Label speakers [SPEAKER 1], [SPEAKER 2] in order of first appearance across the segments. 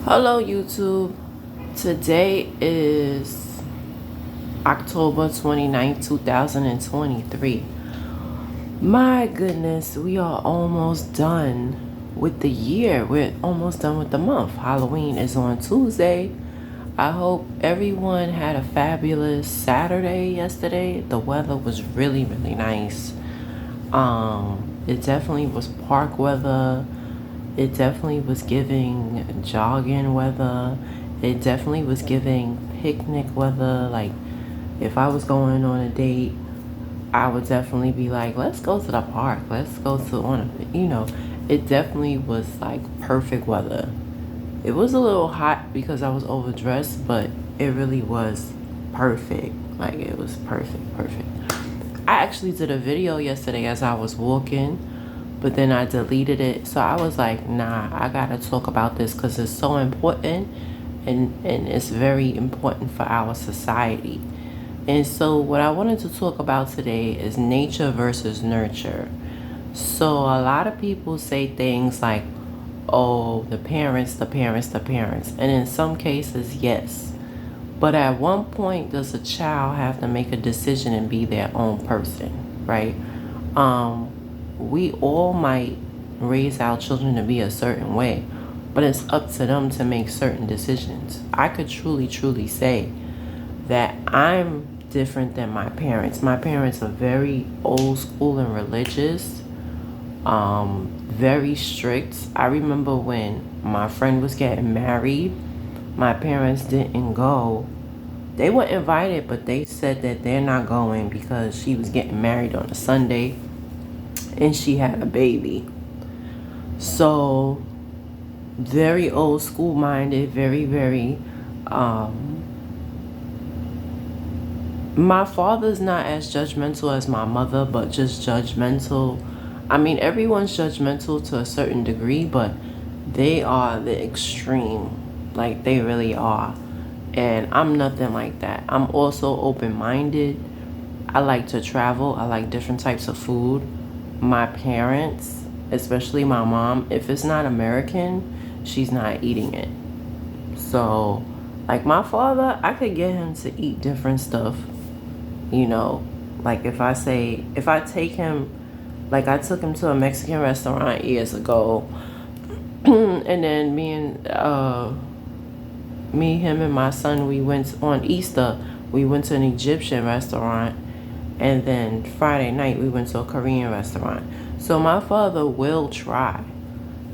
[SPEAKER 1] Hello YouTube. Today is October 29th, 2023. My goodness, we are almost done with the year. We're almost done with the month. Halloween is on Tuesday. I hope everyone had a fabulous Saturday yesterday. The weather was really, really nice. It definitely was park weather. It definitely was giving jogging weather. It definitely was giving picnic weather. Like, if I was going on a date, I would definitely be like, let's go to the park. Let's go to it definitely was like perfect weather. It was a little hot because I was overdressed, but it really was perfect. Like, it was perfect, perfect. I actually did a video yesterday as I was walking, but then I deleted it. So I was like, nah, I gotta talk about this because it's so important, and it's very important for our society. And so what I wanted to talk about today is nature versus nurture. So a lot of people say things like, oh, the parents, the parents, the parents. And in some cases, yes. But at one point, does a child have to make a decision and be their own person, right? We all might raise our children to be a certain way, but it's up to them to make certain decisions. I could truly, truly say that I'm different than my parents. My parents are very old school and religious, very strict. I remember when my friend was getting married, my parents didn't go. They were invited, but they said that they're not going because she was getting married on a Sunday and she had a baby. So, very old school minded, very, very. My father's not as judgmental as my mother, but just judgmental. I mean, everyone's judgmental to a certain degree, but they are the extreme. Like, they really are. And I'm nothing like that. I'm also open minded. I like to travel. I like different types of food. My parents, especially my mom, if it's not American, she's not eating it. So, like my father, I could get him to eat different stuff. You know, like if I take him, like I took him to a Mexican restaurant years ago, and then him and my son, we went on Easter, we went to an Egyptian restaurant, and then Friday night we went to a Korean restaurant. So my father will try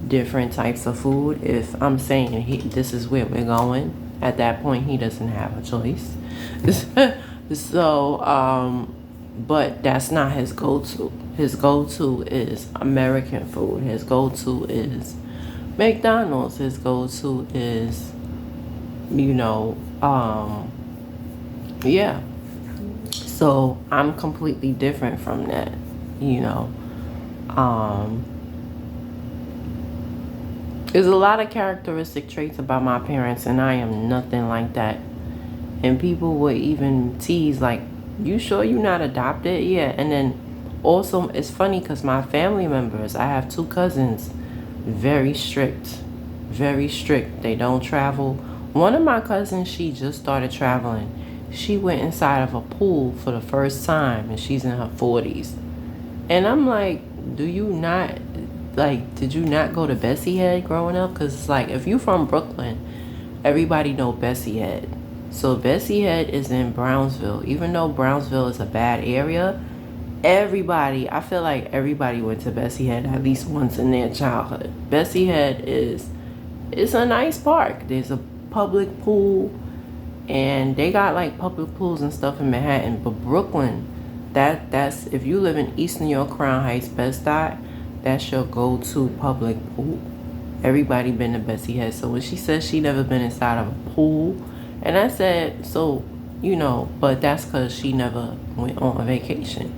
[SPEAKER 1] different types of food if I'm saying this is where we're going. At that point, he doesn't have a choice. So, but that's not his go-to. His go-to is American food. His go-to is McDonald's. His go-to is, you know, yeah. So I'm completely different from that, you know. There's a lot of characteristic traits about my parents, and I am nothing like that. And people would even tease, like, you sure you're not adopted? Yeah. And then also, it's funny because my family members, I have two cousins, very strict. Very strict. They don't travel. One of my cousins, she just started traveling. She went inside of a pool for the first time, and she's in her 40s. And I'm like, do you not, like, did you not go to Bessie Head growing up? Because it's like, if you from Brooklyn, everybody know Bessie Head. So Bessie Head is in Brownsville. Even though Brownsville is a bad area, I feel like everybody went to Bessie Head at least once in their childhood. Bessie Head it's a nice park. There's a public pool, and they got like public pools and stuff in Manhattan. But Brooklyn, that's if you live in East New York, Crown Heights, Bed-Stuy, that's your go-to public pool. Everybody been to Bessie Head. So when she says she never been inside of a pool, and I said, so, but that's because she never went on a vacation.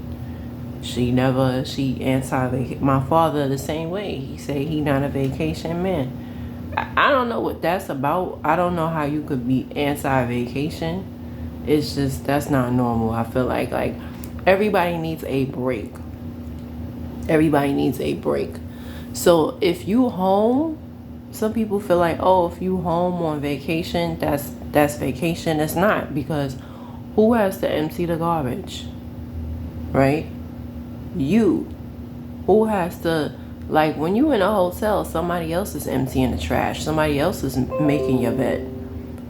[SPEAKER 1] She anti-vacation. My father the same way. He said he not a vacation man. I don't know what that's about. I don't know how you could be anti-vacation. It's just, that's not normal. I feel like everybody needs a break. Everybody needs a break. So if you home Some people feel like, oh, if you home on vacation, that's vacation. It's not, because who has to empty the garbage, right? You. Who has to, like, when you in a hotel, somebody else is emptying the trash. Somebody else is making your bed.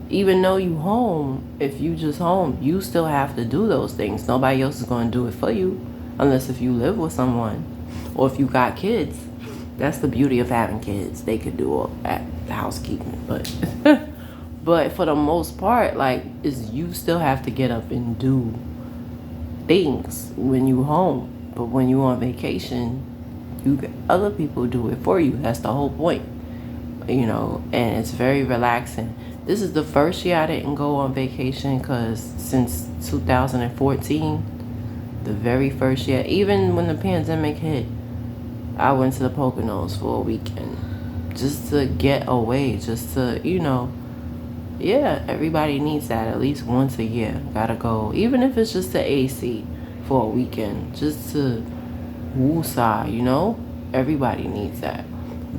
[SPEAKER 1] Even though you home, if you just home, you still have to do those things. Nobody else is going to do it for you, unless if you live with someone or if you got kids. That's the beauty of having kids. They could do all that housekeeping, but but for the most part, like, is you still have to get up and do things when you home. But when you on vacation, other people do it for you. That's the whole point, and it's very relaxing. This is the first year I didn't go on vacation, because since 2014, the very first year, even when the pandemic hit, I went to the Poconos for a weekend just to get away, just to, yeah, everybody needs that at least once a year. Gotta go, even if it's just the AC for a weekend, just to woosah, everybody needs that.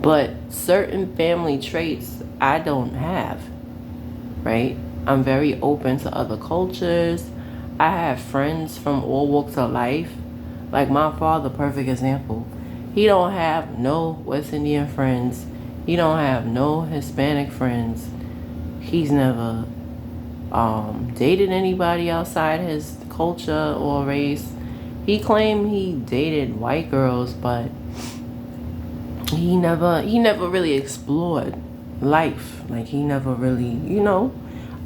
[SPEAKER 1] But certain family traits I don't have, right? I'm very open to other cultures. I have friends from all walks of life. Like my father, perfect example. He don't have no West Indian friends. He don't have no Hispanic friends. He's never dated anybody outside his culture or race. He claimed he dated white girls, but he never really explored life. Like, he never really,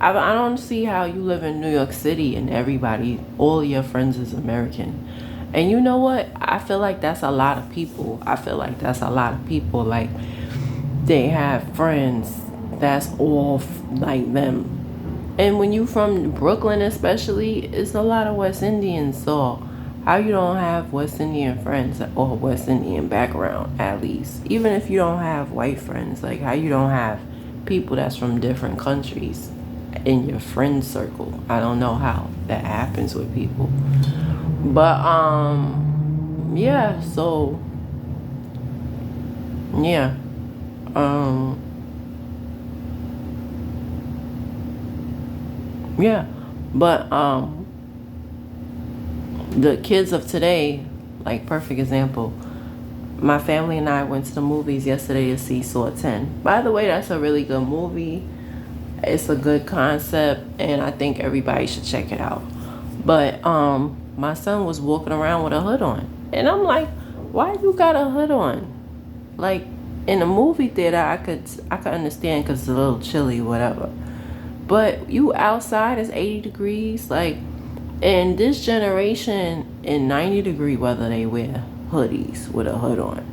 [SPEAKER 1] I don't see how you live in New York City and all your friends is American. And you know what? I feel like that's a lot of people. Like, they have friends that's all like them. And when you from Brooklyn especially, it's a lot of West Indians. So how you don't have West Indian friends or West Indian background, at least? Even if you don't have white friends, like, how you don't have people that's from different countries in your friend circle? I don't know how that happens with people. But yeah, so yeah. Yeah. But the kids of today, like, perfect example. My family and I went to the movies yesterday to see Saw 10. By the way, that's a really good movie. It's a good concept, and I think everybody should check it out. But my son was walking around with a hood on, and I'm like, why you got a hood on? Like, in a movie theater, I could understand because it's a little chilly, whatever. But you outside, it's 80 degrees. Like, in this generation, in 90-degree weather, they wear hoodies with a hood on.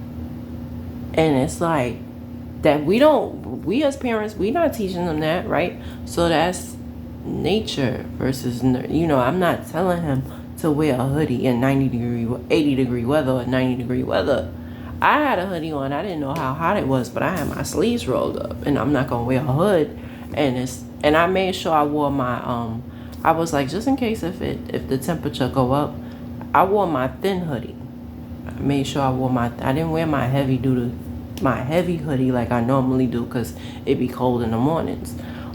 [SPEAKER 1] And it's like that we as parents, we not teaching them that, right? So that's nature versus, I'm not telling him to wear a hoodie in 80-degree weather or 90-degree weather. I had a hoodie on. I didn't know how hot it was, but I had my sleeves rolled up, and I'm not gonna wear a hood. And I made sure I wore my I was like, just in case if the temperature go up, I wore my thin hoodie. I made sure I didn't wear my heavy hoodie like I normally do, because it be cold in the mornings.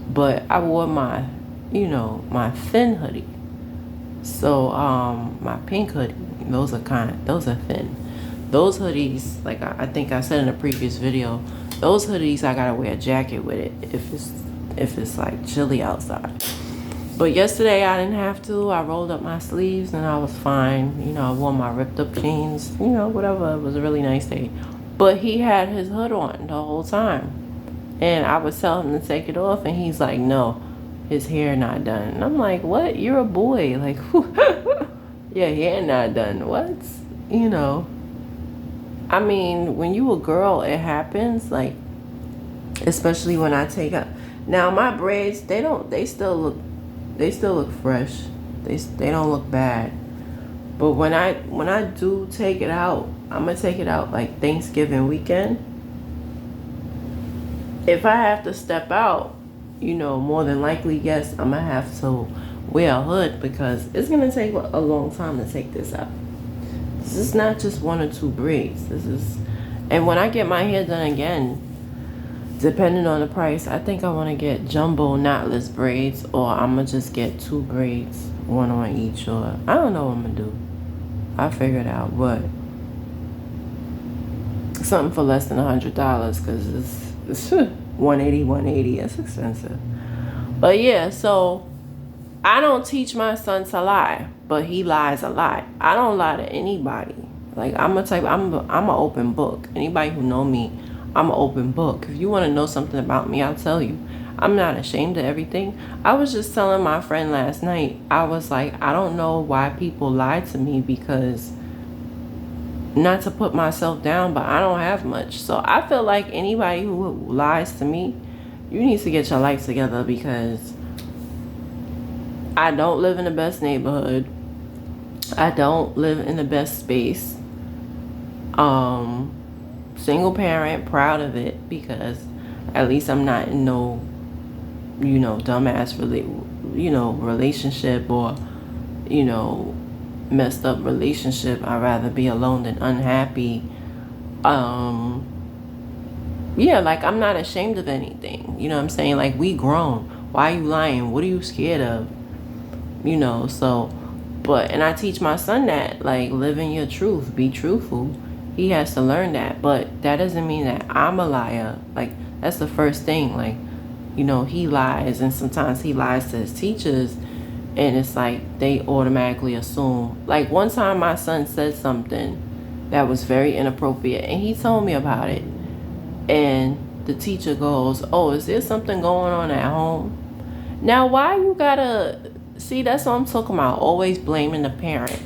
[SPEAKER 1] But I wore my my thin hoodie. So my pink hoodie, those are thin. Those hoodies, like I think I said in a previous video, those hoodies I gotta wear a jacket with it if it's like chilly outside. But yesterday I didn't have to. I rolled up my sleeves and I was fine. I wore my ripped up jeans, whatever. It was a really nice day. But he had his hood on the whole time. And I was telling him to take it off, and he's like, no, his hair not done. And I'm like, what? You're a boy. Like, your hair not done. What? I mean, when you a girl, it happens. Like, especially when I take up. Now my braids, they still look fresh. They don't look bad. But when I do take it out, I'm gonna take it out like Thanksgiving weekend. If I have to step out, more than likely, yes, I'm gonna have to wear a hood, because it's gonna take a long time to take this out. This is not just one or two braids. And when I get my hair done again, depending on the price, I think I want to get jumbo knotless braids, or I'm going to just get 2 braids, one on each, or I don't know what I'm going to do. I figured out, but something for less than $100 because it's 180. It's expensive. But yeah, so I don't teach my son to lie, but he lies a lot. I don't lie to anybody. Like, I'm an open book. Anybody who know me, I'm an open book. If you want to know something about me, I'll tell you. I'm not ashamed of everything. I was just telling my friend last night, I was like, I don't know why people lie to me, because not to put myself down, but I don't have much. So I feel like anybody who lies to me, you need to get your life together, because I don't live in the best neighborhood. I don't live in the best space. Single parent, proud of it, because at least I'm not in no, dumbass relationship, or, messed up relationship. I'd rather be alone than unhappy. Yeah, like, I'm not ashamed of anything. You know what I'm saying? Like, we grown. Why are you lying? What are you scared of? So, and I teach my son that, like, live in your truth, be truthful. He has to learn that, but that doesn't mean that I'm a liar. Like, that's the first thing. Like, he lies, and sometimes he lies to his teachers, and it's like they automatically assume. Like, one time my son said something that was very inappropriate, and he told me about it, and the teacher goes, "Oh, is there something going on at home?" Now, why you gotta see? That's what I'm talking about. Always blaming the parent.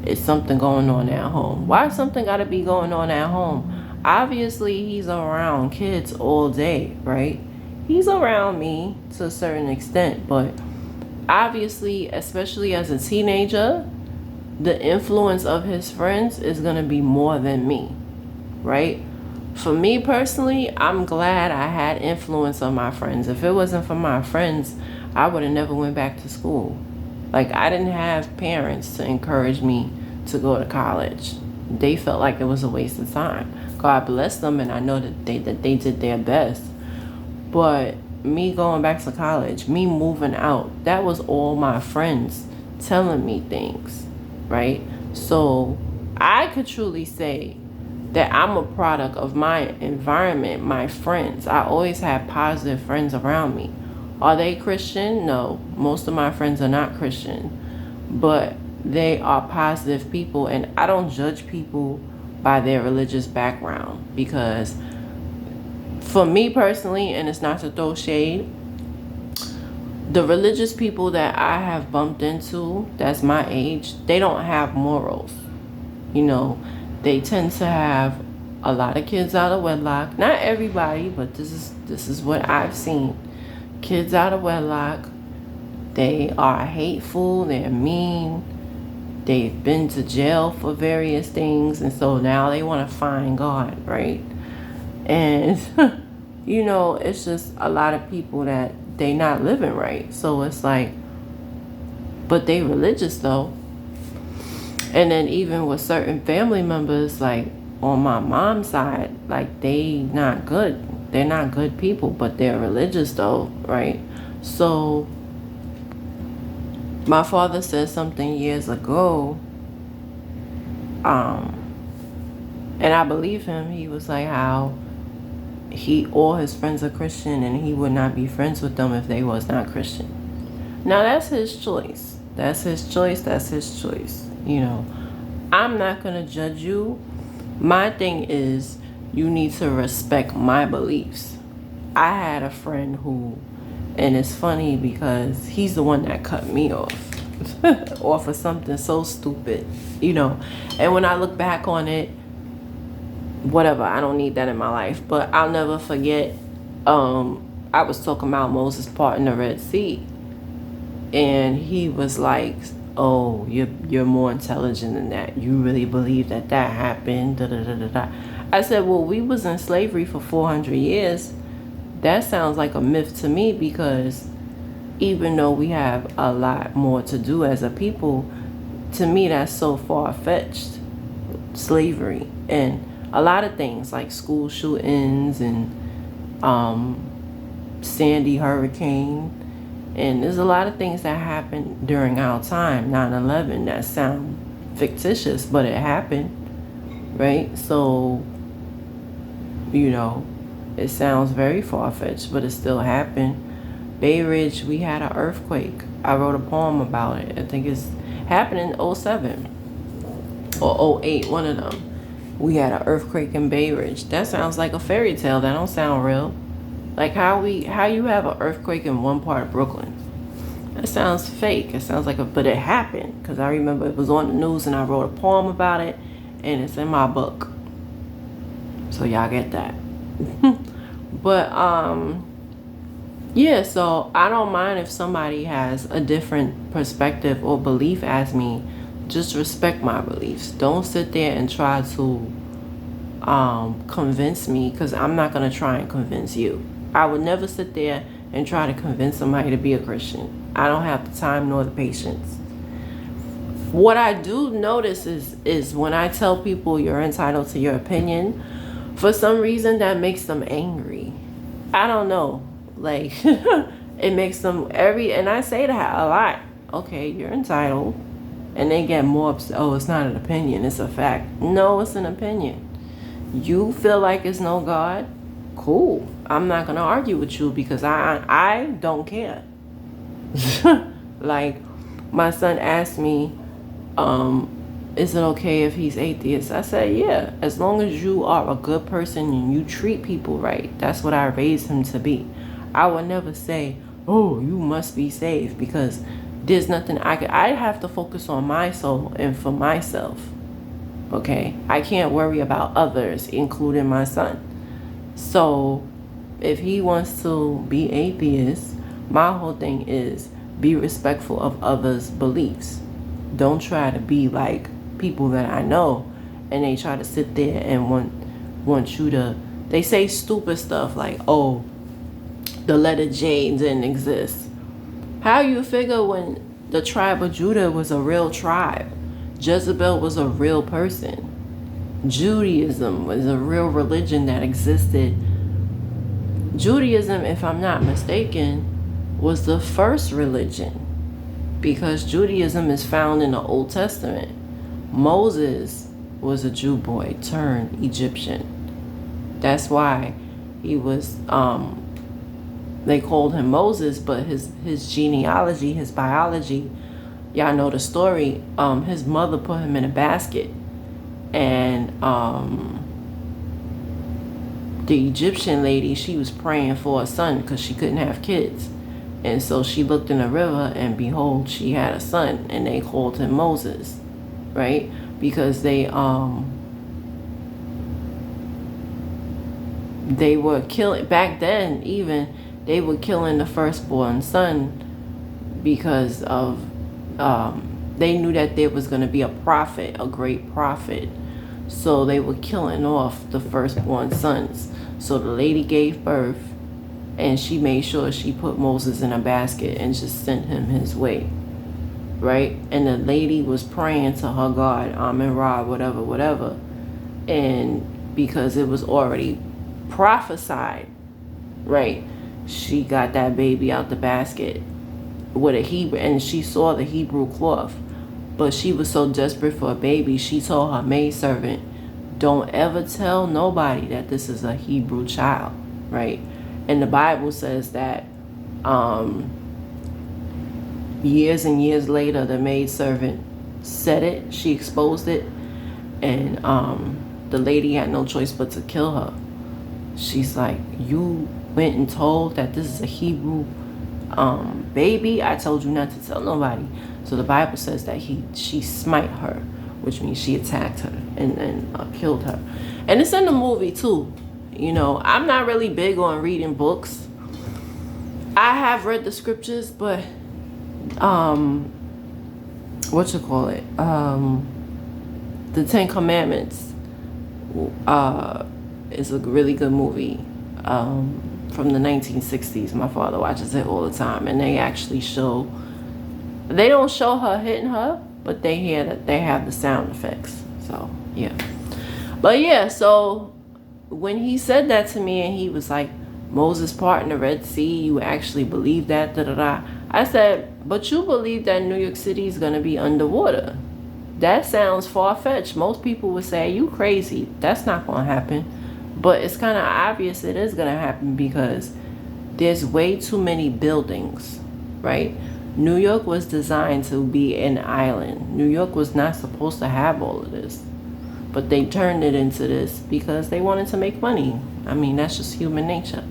[SPEAKER 1] It's something going on at home. Why something gotta be going on at home? Obviously, he's around kids all day, right? He's around me to a certain extent, but obviously, especially as a teenager, the influence of his friends is gonna be more than me, right? For me personally, I'm glad I had influence on my friends. If it wasn't for my friends, I would have never went back to school. Like, I didn't have parents to encourage me to go to college. They felt like it was a waste of time. God bless them, and I know that they did their best. But me going back to college, me moving out, that was all my friends telling me things, right? So I could truly say that I'm a product of my environment, my friends. I always had positive friends around me. Are they Christian? No. Most of my friends are not Christian. But they are positive people, and I don't judge people by their religious background, because for me personally, and it's not to throw shade, the religious people that I have bumped into that's my age, they don't have morals. They tend to have a lot of kids out of wedlock. Not everybody, but this is what I've seen. Kids out of wedlock. They are hateful. They're mean. They've been to jail for various things, and so now they want to find God, right? And it's just a lot of people that they not living right. So it's like, but they religious though. And then even with certain family members, like on my mom's side, like they not good. They're not good people, but they're religious though, right? So my father said something years ago, and I believe him. He was like how all his friends are Christian, and he would not be friends with them if they was not Christian. Now that's his choice. That's his choice. That's his choice. I'm not gonna judge you. My thing is, you need to respect my beliefs. I had a friend who, and it's funny because he's the one that cut me off off of something so stupid, and when I look back on it, whatever, I don't need that in my life. But I'll never forget, I was talking about Moses parting the Red Sea, and he was like, "Oh, you're more intelligent than that. You really believe that happened?" Da, da, da, da, da. I said, "Well, we was in slavery for 400 years. That sounds like a myth to me, because even though we have a lot more to do as a people, to me that's so far-fetched. Slavery and a lot of things like school shootings and Sandy hurricane, and there's a lot of things that happened during our time, 9/11, that sound fictitious, but it happened, right? So, you know, it sounds very far-fetched, but it still happened. Bay Ridge, we had an earthquake. I wrote a poem about it. I think it's happened in '07 or '08, one of them. We had an earthquake in Bay Ridge. That sounds like a fairy tale. That don't sound real. Like how you have an earthquake in one part of Brooklyn. That sounds fake. It sounds like but it happened, because I remember it was on the news and I wrote a poem about it, and it's in my book. So y'all get that. But yeah, so I don't mind if somebody has a different perspective or belief as me. Just respect my beliefs. Don't sit there and try to convince me, because I'm not going to try and convince you. I would never sit there and try to convince somebody to be a Christian. I don't have the time nor the patience. What I do notice is when I tell people you're entitled to your opinion, for some reason that makes them angry. I don't know. Like, it makes them and I say that a lot. Okay, you're entitled. And they get more upset. Oh, it's not an opinion, it's a fact. No, it's an opinion. You feel like it's no God? Cool. I'm not going to argue with you, because I don't care. Like, my son asked me, is it okay if he's atheist? I said, yeah, as long as you are a good person and you treat people right. That's what I raised him to be. I would never say, oh, you must be saved, because there's nothing I have to focus on my soul and for myself. Okay? I can't worry about others, including my son. So if he wants to be atheist, my whole thing is be respectful of others' beliefs. Don't try to be like people that I know, and they try to sit there and want you to, they say stupid stuff like, oh, the letter J didn't exist. How you figure when the tribe of Judah was a real tribe? Jezebel was a real person. Judaism was a real religion that existed. Judaism, if I'm not mistaken, was the first religion, because Judaism is found in the Old Testament. Moses was a Jew boy turned Egyptian. That's why he was, they called him Moses, but his genealogy, his biology, y'all know the story. His mother put him in a basket, and the Egyptian lady, she was praying for a son because she couldn't have kids. And so she looked in the river, and behold, she had a son, and they called him Moses, right? Because they were killing, back then even, they were killing the firstborn son because of, they knew that there was going to be a prophet, a great prophet. So they were killing off the firstborn sons. So the lady gave birth, and she made sure she put Moses in a basket and just sent him his way, right? And the lady was praying to her God, Amen-Ra, whatever. And because it was already prophesied, right? She got that baby out the basket with a Hebrew, and she saw the Hebrew cloth. But she was so desperate for a baby, she told her maidservant, don't ever tell nobody that this is a Hebrew child, right? And the Bible says that years and years later, the maidservant said it, she exposed it, and the lady had no choice but to kill her. She's like, you went and told that this is a Hebrew baby? I told you not to tell nobody. So the Bible says that she smite her, which means she attacked her and killed her. And it's in the movie too. You know, I'm not really big on reading books. I have read the scriptures, but what you call it? The Ten Commandments is a really good movie from the 1960s. My father watches it all the time, and they actually show, they don't show her hitting her, but they hear that they have the sound effects. So yeah, but yeah, so when he said that to me, and he was like, Moses parting the Red Sea, you actually believe that, da da da. I said, but you believe that New York City is going to be underwater. That sounds far-fetched. Most people would say, you crazy. That's not going to happen. But it's kind of obvious it is going to happen because there's way too many buildings, right? New York was designed to be an island. New York was not supposed to have all of this. But they turned it into this because they wanted to make money. I mean, that's just human nature.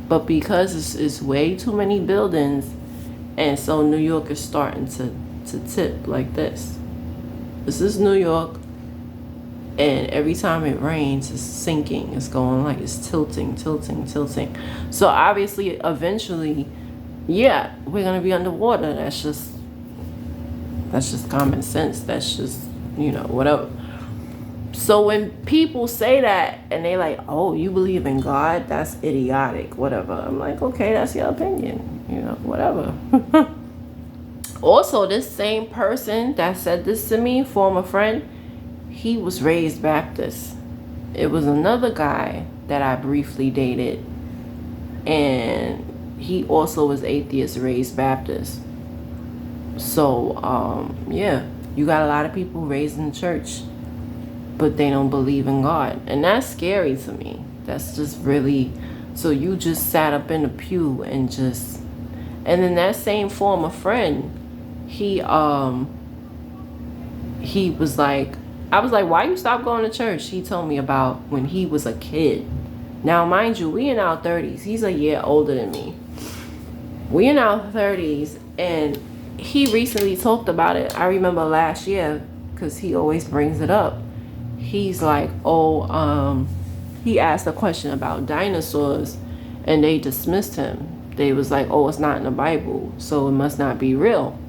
[SPEAKER 1] But because it's way too many buildings, and so New York is starting to tip like this. This is New York, and every time it rains, it's sinking. It's going like it's tilting. So obviously, eventually, yeah, we're gonna be underwater. That's just common sense. That's just, whatever. So when people say that and they like, oh, you believe in God? That's idiotic, whatever. I'm like, okay, that's your opinion, whatever. Also, this same person that said this to me, former friend, he was raised Baptist. It was another guy that I briefly dated, and he also was atheist, raised Baptist. So, yeah, you got a lot of people raised in the church, but they don't believe in God. And that's scary to me. That's just really, so you just sat up in the pew and then that same former friend, he was like, I was like, why you stop going to church? He told me about when he was a kid. Now, mind you, we in our 30s. He's a year older than me. We in our 30s, and he recently talked about it. I remember last year, because he always brings it up. He's like, he asked a question about dinosaurs, and they dismissed him. They was like, oh, it's not in the Bible, so it must not be real.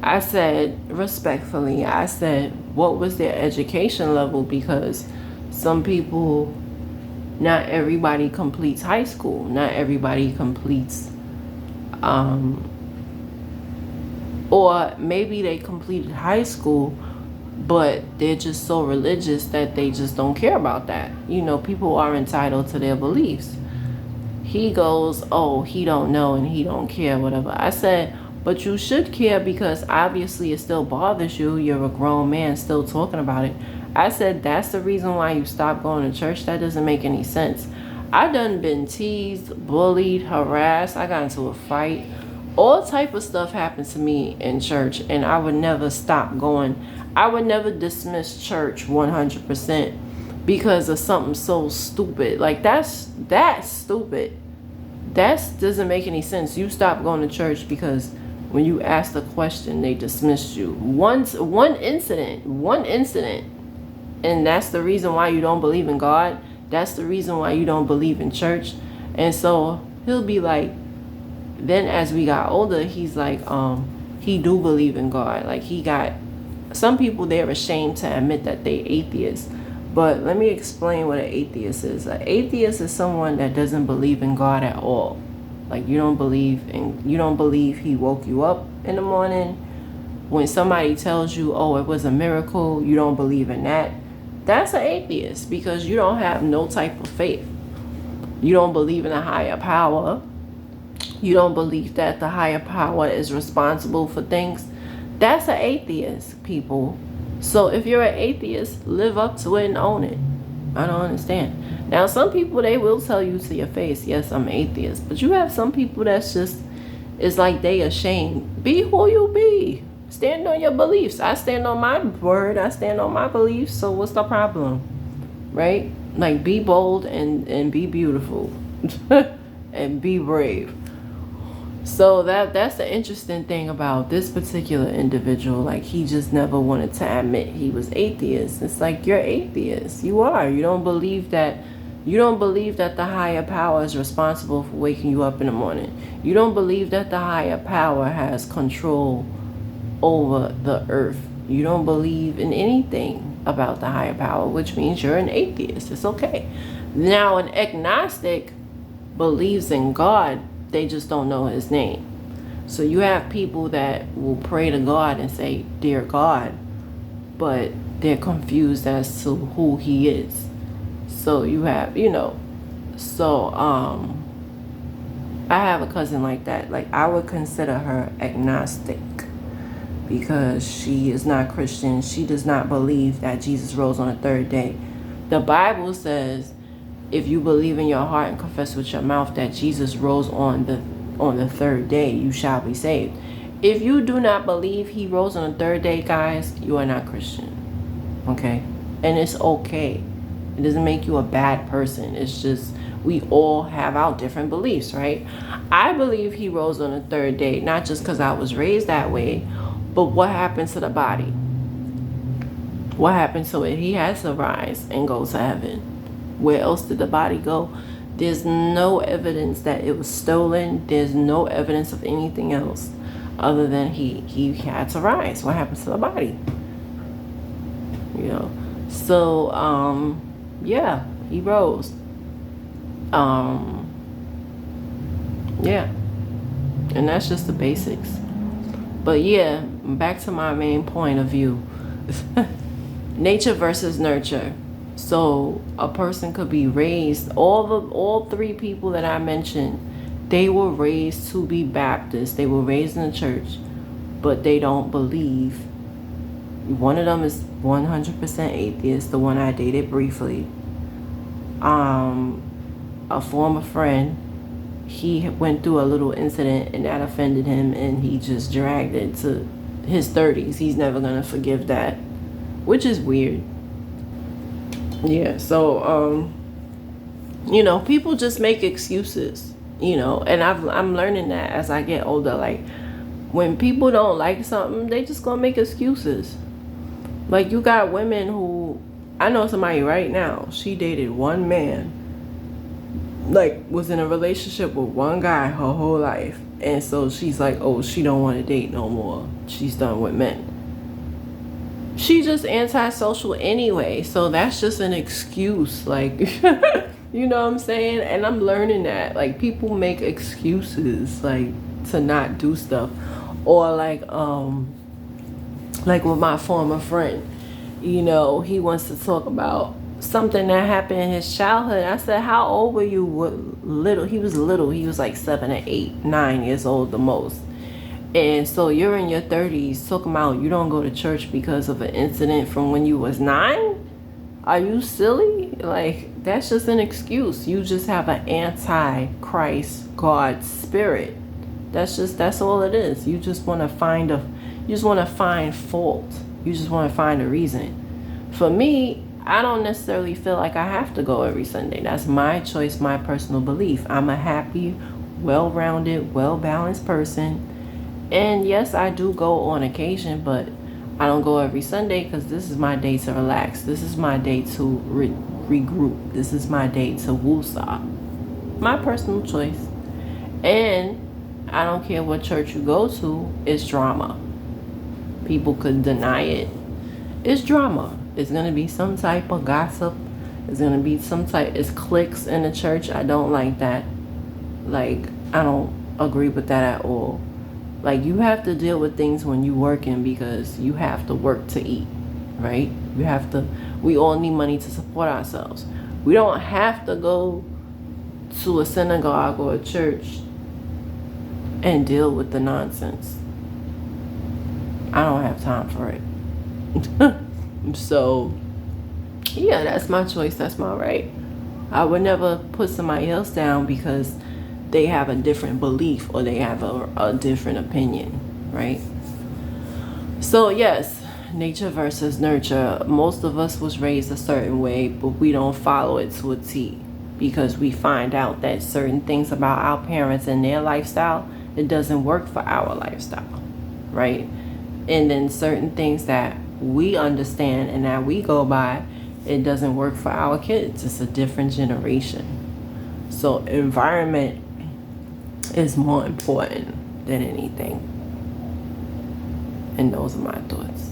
[SPEAKER 1] I said, respectfully, what was their education level? Because some people, not everybody completes high school. Not everybody completes, or maybe they completed high school, but they're just so religious that they just don't care about that. People are entitled to their beliefs. He goes, oh, he don't know and he don't care, whatever. I said, but you should care because obviously it still bothers you. You're a grown man still talking about it. I said, that's the reason why you stopped going to church? That doesn't make any sense. I done been teased, bullied, harassed. I got into a fight. All type of stuff happened to me in church, and I would never stop going. I would never dismiss church 100% because of something so stupid. Like, that's stupid. That doesn't make any sense. You stopped going to church because when you asked a question, they dismissed you. One incident, and that's the reason why you don't believe in God. That's the reason why you don't believe in church. And so he'll be like, then as we got older, he's like, he do believe in God. Like, some people, they're ashamed to admit that they atheists. But let me explain what an atheist is. An atheist is someone that doesn't believe in God at all. Like, you don't believe he woke you up in the morning. When somebody tells you, oh, it was a miracle, you don't believe in that. That's an atheist because you don't have no type of faith. You don't believe in a higher power. You don't believe that the higher power is responsible for things. That's an atheist, people. So if you're an atheist, live up to it and own it. I don't understand. Now, some people, they will tell you to your face, yes, I'm atheist. But you have some people that's just, it's like they ashamed. Be who you be. Stand on your beliefs. I stand on my word. I stand on my beliefs. So what's the problem? Right? Like, be bold and be beautiful. And be brave. So that's the interesting thing about this particular individual. Like, he just never wanted to admit he was atheist. It's like, you're atheist. You are. You don't believe that the higher power is responsible for waking you up in the morning. You don't believe that the higher power has control over the earth. You don't believe in anything about the higher power, which means you're an atheist. It's okay. Now, an agnostic believes in God. They just don't know his name. So you have people that will pray to God and say, dear God, but they're confused as to who he is. So you have, So I have a cousin like that. Like, I would consider her agnostic because she is not Christian. She does not believe that Jesus rose on the third day. The Bible says, if you believe in your heart and confess with your mouth that Jesus rose on the third day, you shall be saved. If you do not believe he rose on the third day, guys, you are not Christian. Okay? And it's okay. It doesn't make you a bad person. It's just we all have our different beliefs, right? I believe he rose on the third day, not just because I was raised that way, but what happened to the body? What happened to it? He has to rise and go to heaven. Where else did the body go? There's no evidence that it was stolen. There's no evidence of anything else other than he had to rise. What happened to the body? You know. So yeah, he rose. Yeah. And that's just the basics. But yeah, back to my main point of view. Nature versus nurture. So a person could be raised, all three people that I mentioned, they were raised to be Baptist. They were raised in the church, but they don't believe. One of them is 100% atheist, the one I dated briefly. A former friend, he went through a little incident and that offended him, and he just dragged it to his 30s. He's never gonna forgive that, which is weird. Yeah, so you know, people just make excuses, you know, and I'm learning that as I get older. Like, when people don't like something, they just gonna make excuses. Like, you got women who, I know somebody right now, she dated one man, like was in a relationship with one guy her whole life, and so she's like, oh, she don't want to date no more, she's done with men. She just antisocial anyway, so that's just an excuse. Like, you know what I'm saying? And I'm learning that, like, people make excuses, like, to not do stuff. Or like with my former friend, you know, he wants to talk about something that happened in his childhood. I said, how old were you? Little. He was little. He was like 7 or 8, 9 years old the most. And so you're in your 30s talking about you don't go to church because of an incident from when you was 9? Are you silly? Like, that's just an excuse. You just have an anti-Christ God spirit. That's all it is. You just want to find fault. You just want to find a reason. For me, I don't necessarily feel like I have to go every Sunday. That's my choice, my personal belief. I'm a happy, well-rounded, well-balanced person. And yes, I do go on occasion, but I don't go every Sunday because this is my day to relax. This is my day to regroup. This is my day to woosah. My personal choice. And I don't care what church you go to, it's drama. People could deny it. It's drama. It's going to be some type of gossip. It's going to be it's cliques in the church. I don't like that. Like, I don't agree with that at all. Like, you have to deal with things when you're working because you have to work to eat, right? We all need money to support ourselves. We don't have to go to a synagogue or a church and deal with the nonsense. I don't have time for it. So, yeah, that's my choice. That's my right. I would never put somebody else down because they have a different belief or they have a different opinion, right? So yes, nature versus nurture. Most of us was raised a certain way, but we don't follow it to a T because we find out that certain things about our parents and their lifestyle, it doesn't work for our lifestyle, right? And then certain things that we understand and that we go by, it doesn't work for our kids. It's a different generation. So environment is more important than anything. And those are my thoughts.